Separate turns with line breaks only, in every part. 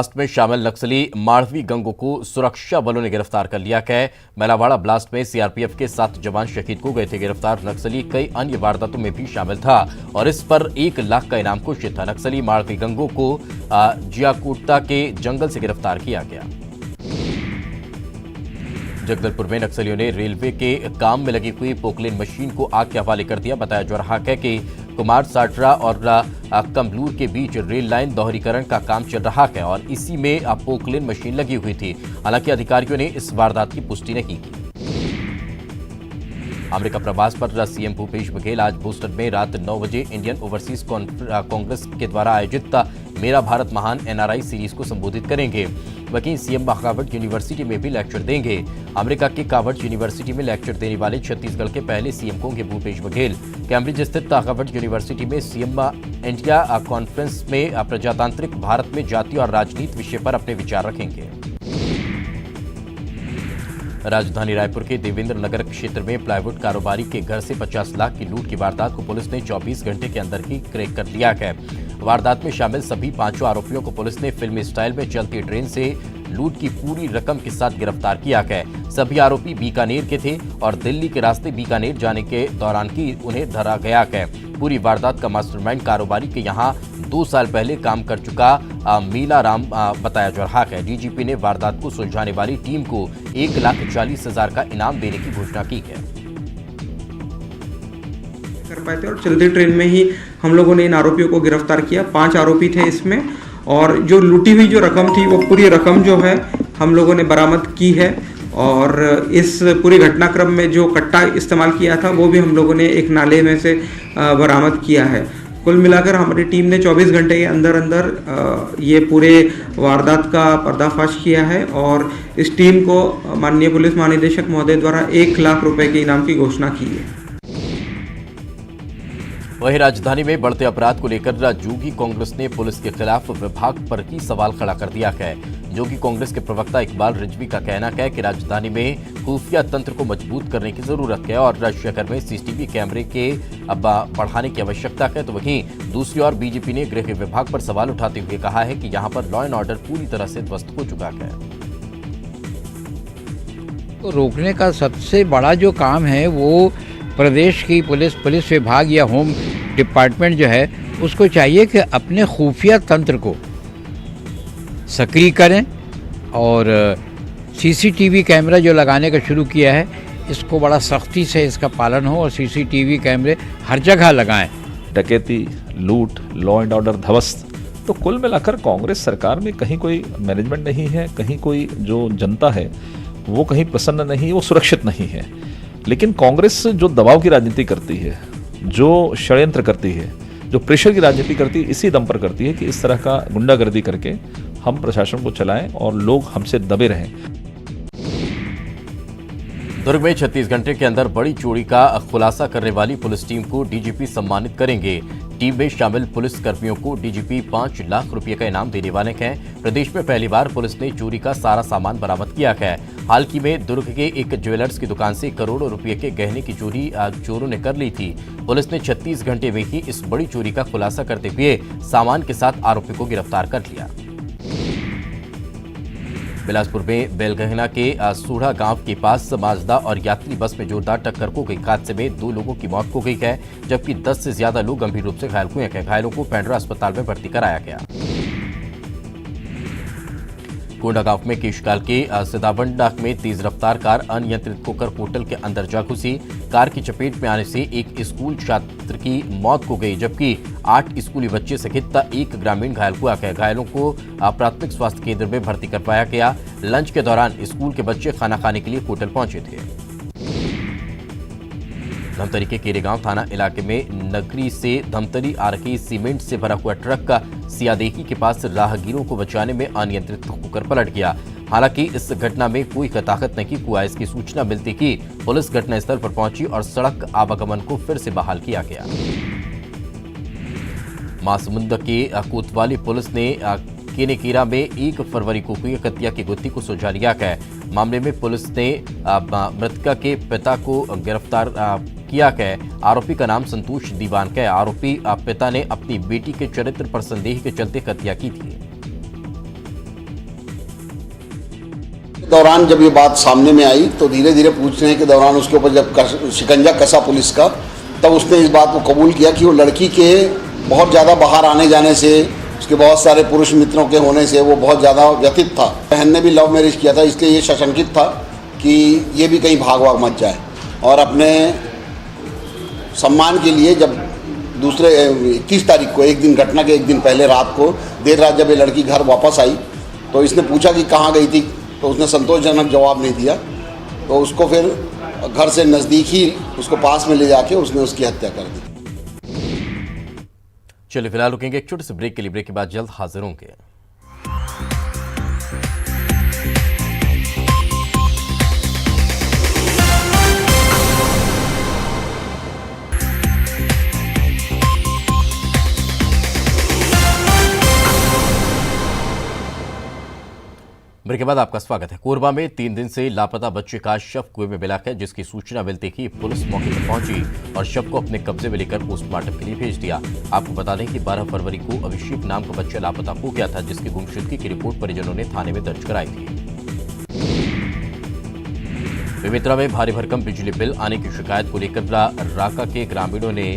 Blast में शामिल नक्सली माड़वी गंगू को सुरक्षा बलों ने गिरफ्तार कर लिया है। मेलावाड़ा ब्लास्ट में सीआरपीएफ के 7 जवान शहीद हो गए थे। गिरफ्तार नक्सली कई अन्य वारदातों में भी शामिल था और इस पर 1 लाख का इनाम घोषित था। नक्सली माड़वी गंगू को जियाकोटा के जंगल से गिरफ्तार किया गया। जगदलपुर में नक्सलियों ने रेलवे के काम में लगी हुई पोकलेन मशीन को आग के हवाले कर दिया। बताया जा रहा है कि कुमार साटरा और कमलूर के बीच रेल लाइन दोहरीकरण का काम चल रहा है और इसी में पोकलेन मशीन लगी हुई थी। हालांकि अधिकारियों ने इस वारदात की पुष्टि नहीं की। अमेरिका प्रवास पर सीएम भूपेश बघेल आज बोस्टन में रात 9 बजे इंडियन ओवरसीज कांग्रेस के द्वारा आयोजित मेरा भारत महान एनआरआई सीरीज को संबोधित करेंगे। वहीं सीएम कावड़ यूनिवर्सिटी में भी लेक्चर देंगे। अमेरिका की कावड़ यूनिवर्सिटी में लेक्चर देने वाले छत्तीसगढ़ के पहले सीएम होंगे भूपेश बघेल। कैम्ब्रिज स्थित कावड़ यूनिवर्सिटी में सीएम इंडिया कॉन्फ्रेंस में प्रजातांत्रिक भारत में जाति और राजनीति विषय पर अपने विचार रखेंगे। राजधानी रायपुर के देवेंद्र नगर क्षेत्र में प्लाईवुड कारोबारी के घर से 50 लाख की लूट की वारदात को पुलिस ने 24 घंटे के अंदर ही क्रैक कर लिया है। वारदात में शामिल सभी 5 आरोपियों को पुलिस ने फिल्मी स्टाइल में चलती ट्रेन से लूट की पूरी रकम के साथ गिरफ्तार किया है। सभी आरोपी बीकानेर के थे और दिल्ली के रास्ते बीकानेर जाने के दौरान ही उन्हें धरा गया है। पूरी वारदात का मास्टरमाइंड कारोबारी के यहां 2 साल पहले काम कर चुका मीला राम बताया जा रहा है। डीजीपी ने वारदात को सुलझाने वाली टीम को 1,40,000 का इनाम देने की घोषणा की है।
कर पाए थे और चलती ट्रेन में ही हम लोगों ने इन आरोपियों को गिरफ्तार किया। 5 आरोपी थे इसमें और जो लूटी हुई जो रकम थी वो पूरी रकम जो है हम लोगों ने बरामद की है और इस पूरे घटनाक्रम में जो कट्टा इस्तेमाल किया था वो भी हम लोगों ने एक नाले में से बरामद किया है। कुल मिलाकर हमारी टीम ने 24 घंटे के अंदर अंदर ये पूरे वारदात का पर्दाफाश किया है और इस टीम को माननीय पुलिस महानिदेशक महोदय द्वारा 1 लाख रुपए के इनाम की घोषणा की है।
वहीं राजधानी में बढ़ते अपराध को लेकर जोगी कांग्रेस ने पुलिस के खिलाफ विभाग पर ही सवाल खड़ा कर दिया है। जोगी कांग्रेस के प्रवक्ता इकबाल रिजवी का कहना है कि राजधानी में खुफिया तंत्र को मजबूत करने की जरूरत है और शहर में सीसीटीवी कैमरे के अब बढ़ाने की आवश्यकता है। तो वहीं दूसरी ओर बीजेपी ने गृह विभाग पर सवाल उठाते हुए कहा है कि यहां पर लॉ एंड ऑर्डर पूरी तरह से ध्वस्त हो चुका है।
तो रोकने का सबसे बड़ा जो काम है वो प्रदेश की पुलिस विभाग या होम डिपार्टमेंट जो है उसको चाहिए कि अपने खुफिया तंत्र को सक्रिय करें और सीसीटीवी कैमरा जो लगाने का शुरू किया है इसको बड़ा सख्ती से इसका पालन हो और सीसीटीवी कैमरे हर जगह लगाएं।
डकैती, लूट, लॉ एंड ऑर्डर ध्वस्त, तो कुल मिलाकर कांग्रेस सरकार में कहीं कोई मैनेजमेंट नहीं है, कहीं कोई जो जनता है वो कहीं प्रसन्न नहीं, वो सुरक्षित नहीं है। लेकिन कांग्रेस जो दबाव की राजनीति करती है, जो षड्यंत्र करती है, जो प्रेशर की राजनीति करती है, इसी दम पर करती है कि इस तरह का गुंडागर्दी करके हम प्रशासन को चलाएं और लोग हमसे दबे रहें।
दुर्ग में 36 घंटे के अंदर बड़ी चोरी का खुलासा करने वाली पुलिस टीम को डीजीपी सम्मानित करेंगे। टीम में शामिल पुलिस कर्मियों को डीजीपी 5 लाख रुपए का इनाम देने वाले हैं। प्रदेश में पहली बार पुलिस ने चोरी का सारा सामान बरामद किया है। हाल ही में दुर्ग के एक ज्वेलर्स की दुकान से करोड़ों रुपए के गहने की चोरी चोरों ने कर ली थी। पुलिस ने 36 घंटे में ही इस बड़ी चोरी का खुलासा करते हुए सामान के साथ आरोपी को गिरफ्तार कर लिया। बिलासपुर में बेलगहना के सूढ़ा गांव के पास माजदा और यात्री बस में जोरदार टक्कर हो गई। हादसे में 2 लोगों की मौत हो गई है जबकि 10 से ज्यादा लोग गंभीर रूप से घायल हुए हैं। घायलों को पेंड्रा अस्पताल में भर्ती कराया गया। कोंडा गांव में केशकाल के सिदाबंडा में तेज रफ्तार कार अनियंत्रित होकर होटल के अंदर जा घुसी। कार की चपेट में आने से एक स्कूल छात्र की मौत हो गई जबकि 8 स्कूली बच्चे सहित 1 ग्रामीण घायल हुआ है। घायलों को प्राथमिक स्वास्थ्य केंद्र में भर्ती करवाया गया। लंच के दौरान स्कूल के बच्चे खाना खाने के लिए होटल पहुंचे थे। धमतरी के केरेगांव थाना इलाके में नगरी से धमतरी आ रही सीमेंट से भरा हुआ ट्रक का सियादेही के पास राहगीरों को बचाने में अनियंत्रित होकर पलट गया। हालांकि इस घटना में कोई हताहत नहीं हुआ। इसकी सूचना मिलती ही पुलिस घटनास्थल पर पहुंची और सड़क आवागमन को फिर से बहाल किया गया। महासमुंद के कोतवाली पुलिस ने केनेकेरा में 1 फरवरी को हुई हत्या की गुत्थी को सुलझा लिया है। मामले में पुलिस ने मृतका के पिता को गिरफ्तार किया है। आरोपी का नाम संतोष दीवान है। आरोपी पिता ने अपनी बेटी के चरित्र पर संदेह के चलते हत्या की थी।
दौरान जब ये बात सामने में आई तो धीरे धीरे पूछने के दौरान उसके ऊपर जब शिकंजा कसा पुलिस का, तब उसने इस बात को कबूल किया कि वो लड़की के बहुत ज़्यादा बाहर आने जाने से, उसके बहुत सारे पुरुष मित्रों के होने से वो बहुत ज़्यादा व्यथित था। बहन ने भी लव मैरिज किया था, इसलिए ये सशंकित था कि ये भी कहीं भाग भाग मच जाए। और अपने सम्मान के लिए जब दूसरे 21 तारीख को, एक दिन घटना के एक दिन पहले रात को देर रात जब ये लड़की घर वापस आई तो इसने पूछा कि कहाँ गई थी, तो उसने संतोषजनक जवाब नहीं दिया। तो उसको फिर घर से नज़दीक ही उसको पास में ले जाके उसने उसकी हत्या कर दी।
चलिए फिलहाल रुकेंगे एक छोटे से ब्रेक के लिए। ब्रेक के बाद जल्द हाजिर होंगे। ब्रेक के बाद आपका स्वागत है। कोरबा में 3 दिन से लापता बच्चे का शव कुएं में मिला है, जिसकी सूचना मिलते ही पुलिस मौके पर पहुंची और शव को अपने कब्जे में लेकर पोस्टमार्टम के लिए भेज दिया। आपको बता दें कि 12 फरवरी को अभिषेक नाम का बच्चा लापता हो गया था, जिसकी गुमशुदगी की रिपोर्ट परिजनों ने थाने में दर्ज कराई थी। बेमेतरा में भारी भरकम बिजली बिल आने की शिकायत को लेकर राका के ग्रामीणों ने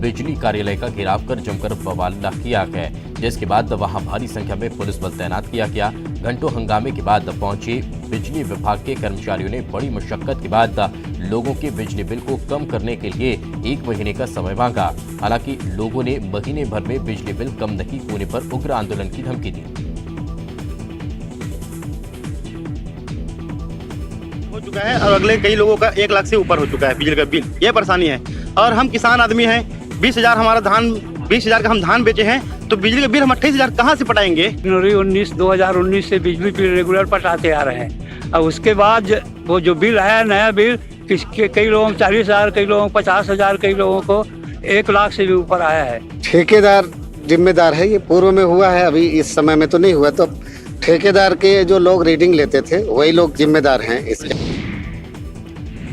बिजली कार्यालय का घेराव कर जमकर बवाल किया है, जिसके बाद वहां भारी संख्या में पुलिस बल तैनात किया गया। घंटों हंगामे के बाद पहुंचे बिजली विभाग के कर्मचारियों ने बड़ी मशक्कत के बाद लोगों के बिजली बिल को कम करने के लिए 1 महीने का समय मांगा। हालांकि लोगों ने महीने भर में बिजली बिल कम नहीं होने पर उग्र आंदोलन की धमकी दी।
हो चुका है और अगले कई लोगों का 1 लाख से ऊपर हो चुका है बिजली का बिल। ये परेशानी है और हम किसान आदमी हैं। 20,000 हमारा धान, 20,000 का हम धान बेचे हैं, तो बिजली का बिल हम 28,000 कहाँ से पटाएंगे?
जनवरी 2019 से बिजली बिल रेगुलर पटाते आ रहे हैं। और उसके बाद वो जो बिल है, नया बिल, किसके कई लोगों को 40,000, कई लोगों को 50,000, कई लोगों को 1 लाख से भी ऊपर आया है।
ठेकेदार जिम्मेदार है। ये पूर्व में हुआ है, अभी इस समय में तो नहीं हुआ। तो ठेकेदार के जो लोग रीडिंग लेते थे वही लोग जिम्मेदार हैं इसके।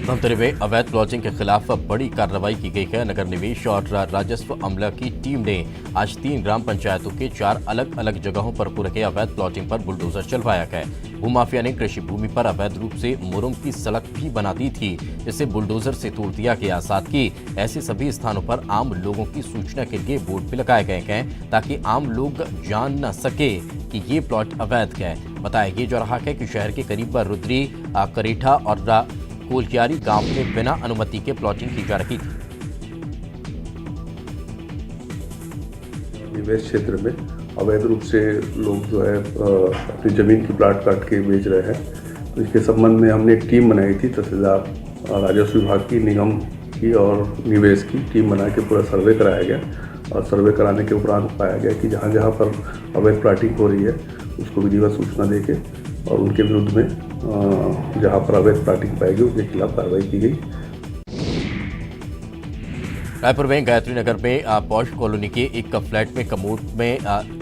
धमतरी में अवैध प्लॉटिंग के खिलाफ बड़ी कार्रवाई की गई है। नगर निवेश और राजस्व अमला की टीम ने आज 3 ग्राम पंचायतों के 4 अलग अलग जगहों पर हो रहे अवैध प्लॉटिंग पर बुलडोजर चलवाया है। भूमाफिया ने कृषि भूमि पर अवैध रूप से मुरुम की सड़क भी बना दी थी, जिसे बुलडोजर से तोड़ दिया गया। साथ ही ऐसे सभी स्थानों पर आम लोगों की सूचना के लिए बोर्ड भी लगाए गए हैं, ताकि आम लोग जान न सके कि ये प्लॉट अवैध है। बताया ये जा रहा है कि शहर के करीब रुद्री, करेठा और कोलकियारी गांव में बिना अनुमति के प्लॉटिंग की जा रही थी।
निवेश क्षेत्र में अवैध रूप से लोग जो है अपनी जमीन की प्लाट काट के बेच रहे हैं। तो इसके संबंध में हमने एक टीम बनाई थी, तहसीलदार, राजस्व विभाग की, निगम की और निवेश की टीम बना के पूरा सर्वे कराया गया। और सर्वे कराने के उपरांत पाया गया कि जहाँ जहाँ पर अवैध प्लाटिंग हो रही है उसको विधिवत सूचना देके और उनके विरुद्ध में जहाँ पर अवैध प्लाटिंग पाएगी उसके खिलाफ कार्रवाई की गई।
रायपुर में गायत्री नगर में पॉश कॉलोनी के एक फ्लैट में कमोड में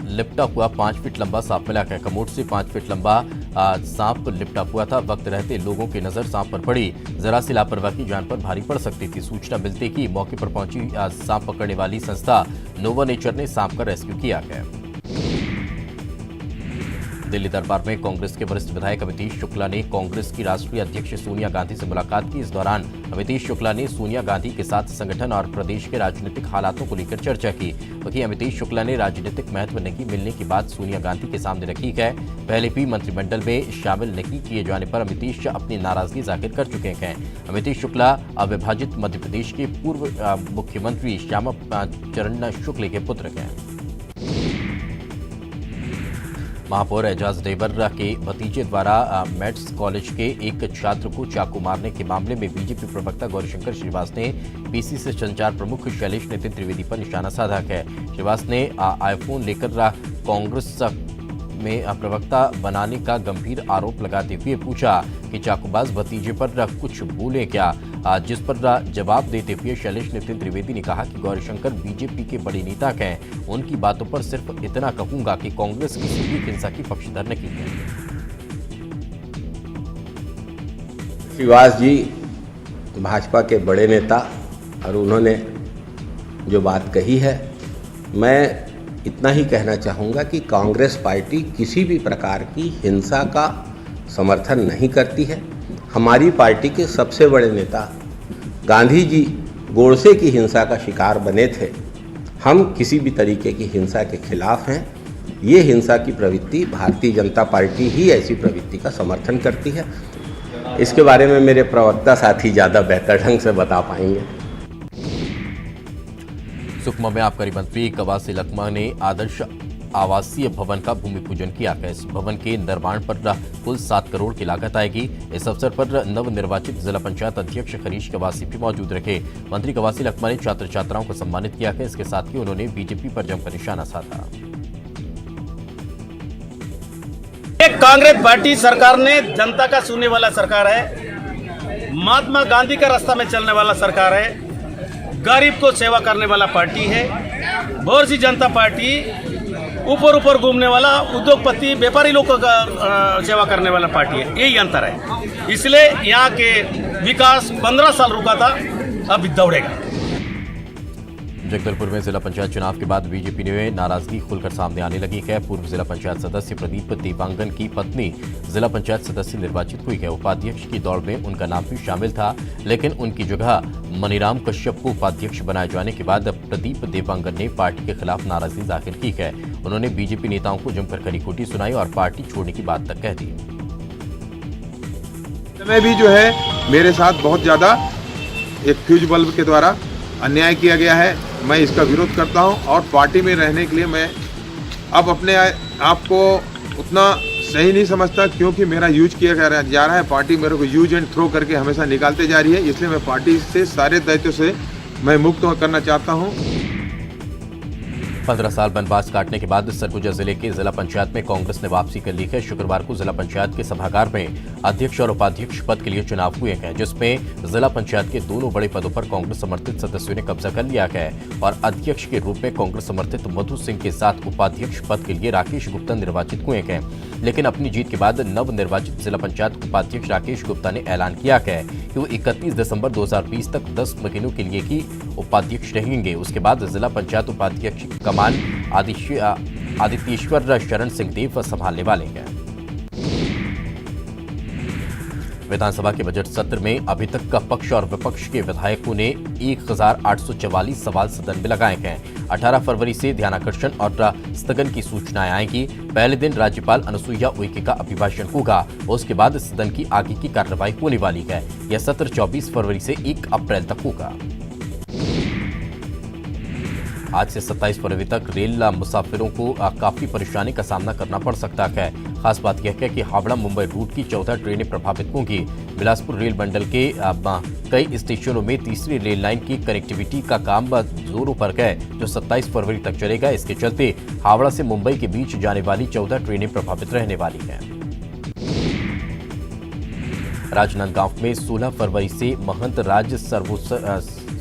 लिपटा हुआ 5 फीट लंबा सांप मिला है। कमोड से 5 फीट लंबा सांप लिपटा हुआ था। वक्त रहते लोगों की नजर सांप पर पड़ी। जरा सी लापरवाही जान पर भारी पड़ सकती थी। सूचना मिलते ही मौके पर पहुंची सांप पकड़ने वाली संस्था नोवा नेचर ने सांप का रेस्क्यू किया है। दिल्ली दरबार में कांग्रेस के वरिष्ठ विधायक अमितेश शुक्ला ने कांग्रेस की राष्ट्रीय अध्यक्ष सोनिया गांधी से मुलाकात की। इस दौरान अमितेश शुक्ला ने सोनिया गांधी के साथ संगठन और प्रदेश के राजनीतिक हालातों को लेकर चर्चा की। वहीं अमितेश शुक्ला ने राजनीतिक महत्व नहीं मिलने की बात सोनिया गांधी के सामने रखी है। पहले भी मंत्रिमंडल में शामिल नहीं किए जाने पर अमितेश अपनी नाराजगी जाहिर कर चुके हैं। अमितेश शुक्ला अविभाजित मध्य प्रदेश के पूर्व मुख्यमंत्री श्यामा चरण शुक्ला के पुत्र हैं। महापौर एजाज डेबर के भतीजे द्वारा मेट्स कॉलेज के एक छात्र को चाकू मारने के मामले में बीजेपी प्रवक्ता गौरीशंकर श्रीवास ने पीसीसी संचार प्रमुख शैलेश नितिन त्रिवेदी पर निशाना साधा है। श्रीवास ने आईफोन लेकर कांग्रेस में प्रवक्ता बनाने का गंभीर आरोप लगाते हुए पूछा कि चाकूबाज भतीजे पर कुछ बोले क्या, जिस पर जवाब देते हुए शैलेश नितिन त्रिवेदी ने कहा कि गौरीशंकर बीजेपी के बड़े नेता हैं। उनकी बातों पर सिर्फ इतना कहूंगा कि कांग्रेस किसी भी हिंसा की पक्षधर नहीं है।
श्रीवास जी भाजपा के बड़े नेता और उन्होंने जो बात कही है, मैं इतना ही कहना चाहूँगा कि कांग्रेस पार्टी किसी भी प्रकार की हिंसा का समर्थन नहीं करती है। हमारी पार्टी के सबसे बड़े नेता गांधी जी गोडसे की हिंसा का शिकार बने थे। हम किसी भी तरीके की हिंसा के खिलाफ हैं। ये हिंसा की प्रवृत्ति भारतीय जनता पार्टी ही ऐसी प्रवृत्ति का समर्थन करती है। इसके बारे में मेरे प्रवक्ता साथी ज़्यादा बेहतर ढंग से बता पाएंगे।
सुकमा में आबकारी मंत्री कवासी लखमा ने आदर्श आवासीय भवन का भूमि पूजन किया है। इस भवन के निर्माण पर कुल 7 करोड़ की लागत आएगी। इस अवसर पर नवनिर्वाचित जिला पंचायत अध्यक्ष हरीश कवासी भी मौजूद रहे। मंत्री कवासी लखमा ने छात्र छात्राओं को सम्मानित किया है। इसके साथ ही उन्होंने बीजेपी पर जमकर निशाना साधा।
एक कांग्रेस पार्टी सरकार ने जनता का सुनने वाला सरकार है, महात्मा गांधी का रास्ता में चलने वाला सरकार है, गरीब को सेवा करने वाला पार्टी है। भारतीय जनता पार्टी ऊपर घूमने वाला उद्योगपति व्यापारी लोगों का सेवा करने वाला पार्टी है। यही अंतर है। इसलिए यहाँ के विकास 15 साल रुका था, अब दौड़ेगा।
जगदलपुर में जिला पंचायत चुनाव के बाद बीजेपी में नाराजगी खुलकर सामने आने लगी है। पूर्व जिला पंचायत सदस्य प्रदीप देवांगन की पत्नी जिला पंचायत सदस्य निर्वाचित हुई है। उपाध्यक्ष की दौड़ में उनका नाम भी शामिल था, लेकिन उनकी जगह मनीराम कश्यप को उपाध्यक्ष बनाए जाने के बाद प्रदीप देवांगन ने पार्टी के खिलाफ नाराजगी जाहिर की है। उन्होंने बीजेपी नेताओं को जमकर खरी खोटी सुनाई और पार्टी छोड़ने की बात तक कह दी।
में भी जो है मेरे साथ बहुत ज्यादा एक फ्यूज बल्ब के द्वारा अन्याय किया गया है। मैं इसका विरोध करता हूं और पार्टी में रहने के लिए मैं अब अपने आप को उतना सही नहीं समझता, क्योंकि मेरा यूज किया जा रहा है। पार्टी मेरे को यूज एंड थ्रो करके हमेशा निकालते जा रही है। इसलिए मैं पार्टी से सारे दायित्व से मैं मुक्त करना चाहता हूं।
15 साल वनवास काटने के बाद सरगुजा जिले के जिला पंचायत में कांग्रेस ने वापसी कर ली है। शुक्रवार को जिला पंचायत के सभागार में अध्यक्ष और उपाध्यक्ष पद के लिए चुनाव हुए हैं, जिसमें जिला पंचायत के दोनों बड़े पदों पर कांग्रेस समर्थित सदस्यों ने कब्जा कर लिया है और अध्यक्ष के रूप में कांग्रेस समर्थित मधु सिंह के साथ उपाध्यक्ष पद के लिए राकेश गुप्ता निर्वाचित हुए हैं। लेकिन अपनी जीत के बाद नवनिर्वाचित जिला पंचायत उपाध्यक्ष राकेश गुप्ता ने ऐलान किया है कि वो 31 दिसंबर 2020 तक 10 महीनों के लिए ही उपाध्यक्ष रहेंगे। उसके बाद जिला पंचायत उपाध्यक्ष की कमान आदित्येश्वर शरण सिंह देव संभालने वाले हैं। विधानसभा के बजट सत्र में अभी तक का पक्ष और विपक्ष के विधायकों ने 1844 सवाल सदन में लगाए हैं। 18 फरवरी से ध्यानाकर्षण और स्थगन की सूचनाएं आएंगी। पहले दिन राज्यपाल अनुसुईया उइके का अभिभाषण होगा। उसके बाद सदन की आगे की कार्रवाई होने वाली है। यह सत्र 24 फरवरी से 1 अप्रैल तक होगा। आज से 27 फरवरी तक रेल मुसाफिरों को काफी परेशानी का सामना करना पड़ सकता है। खास बात यह है कि हावड़ा मुंबई रूट की 14 ट्रेनें प्रभावित होंगी। बिलासपुर रेल मंडल के कई स्टेशनों में तीसरी रेल लाइन की कनेक्टिविटी का काम जोरों पर है, जो 27 फरवरी तक चलेगा। इसके चलते हावड़ा से मुंबई के बीच जाने वाली 14 ट्रेनें प्रभावित रहने वाली हैं। राजनांदगांव में 16 फरवरी से महंत राज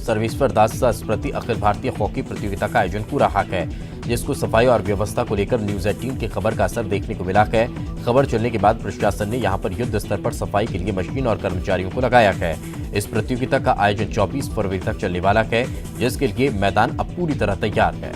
सर्वेश्वर दास स्मृति अखिल भारतीय हॉकी प्रतियोगिता का आयोजन हो रहा है, जिसको सफाई और व्यवस्था को लेकर न्यूज 18 की खबर का असर देखने को मिला है। खबर चलने के बाद प्रशासन ने यहां पर युद्ध स्तर पर सफाई के लिए मशीन और कर्मचारियों को लगाया है। इस प्रतियोगिता का आयोजन 24 फरवरी तक चलने वाला है, जिसके लिए मैदान अब पूरी तरह तैयार है।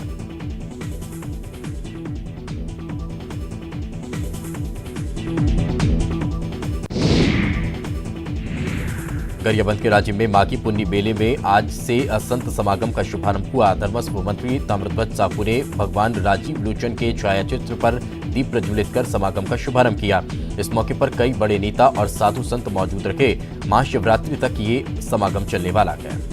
गरियाबंद के राजिम में माघी पुन्नी मेले में आज से संत समागम का शुभारंभ हुआ। धर्मस्व मंत्री ताम्रध्वज साहू ने भगवान राजीव लोचन के छायाचित्र पर दीप प्रज्वलित कर समागम का शुभारंभ किया। इस मौके पर कई बड़े नेता और साधु संत मौजूद रहे। महाशिवरात्रि तक ये समागम चलने वाला है।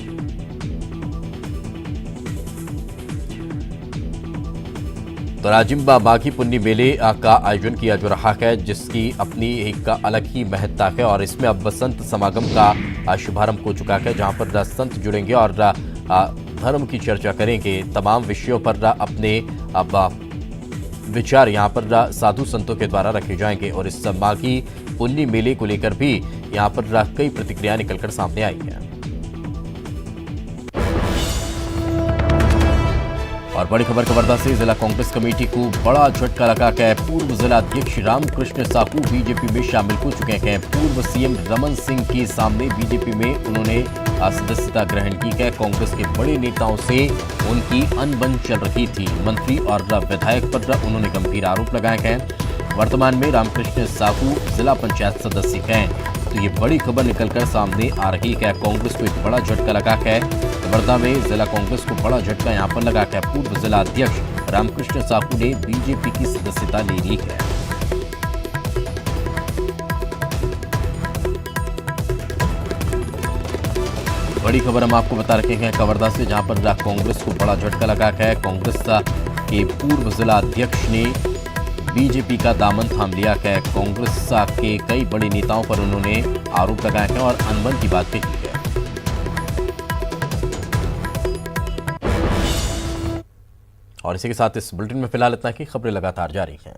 तो राजिम माघी पुन्नी मेले का आयोजन किया जा रहा है, जिसकी अपनी एक अलग ही महत्ता है और इसमें अब संत समागम का शुभारंभ हो चुका है, जहां पर संत जुड़ेंगे और धर्म की चर्चा करेंगे। तमाम विषयों पर अपने विचार यहां पर साधु संतों के द्वारा रखे जाएंगे और इस माघी पुन्नी मेले को लेकर भी यहां पर कई प्रतिक्रियाएं निकलकर सामने आई हैं। और बड़ी खबर कवर्धा से जिला कांग्रेस कमेटी को बड़ा झटका लगा है। पूर्व जिला अध्यक्ष रामकृष्ण साहू बीजेपी में शामिल हो चुके हैं। पूर्व सीएम रमन सिंह के सामने बीजेपी में उन्होंने सदस्यता ग्रहण की है। कांग्रेस के बड़े नेताओं से उनकी अनबन चल रही थी। मंत्री और विधायक पर उन्होंने गंभीर आरोप लगाए हैं। वर्तमान में रामकृष्ण साहू जिला पंचायत सदस्य हैं। तो ये बड़ी खबर निकलकर सामने आ रही है। कांग्रेस को एक बड़ा झटका लगा है। वर्धा में जिला कांग्रेस को बड़ा झटका यहां पर लगा है। पूर्व जिला अध्यक्ष रामकृष्ण साहू ने बीजेपी की सदस्यता ले ली है। बड़ी खबर हम आपको बता रहे हैं कवर्धा से, जहां पर कांग्रेस को बड़ा झटका लगा है। कांग्रेस के पूर्व जिला अध्यक्ष ने बीजेपी का दामन थाम लिया है। कांग्रेस के कई बड़े नेताओं पर उन्होंने आरोप लगाए हैं और अनबन की बात की है। और इसी के साथ इस बुलेटिन में फिलहाल इतना ही। खबरें लगातार जारी हैं।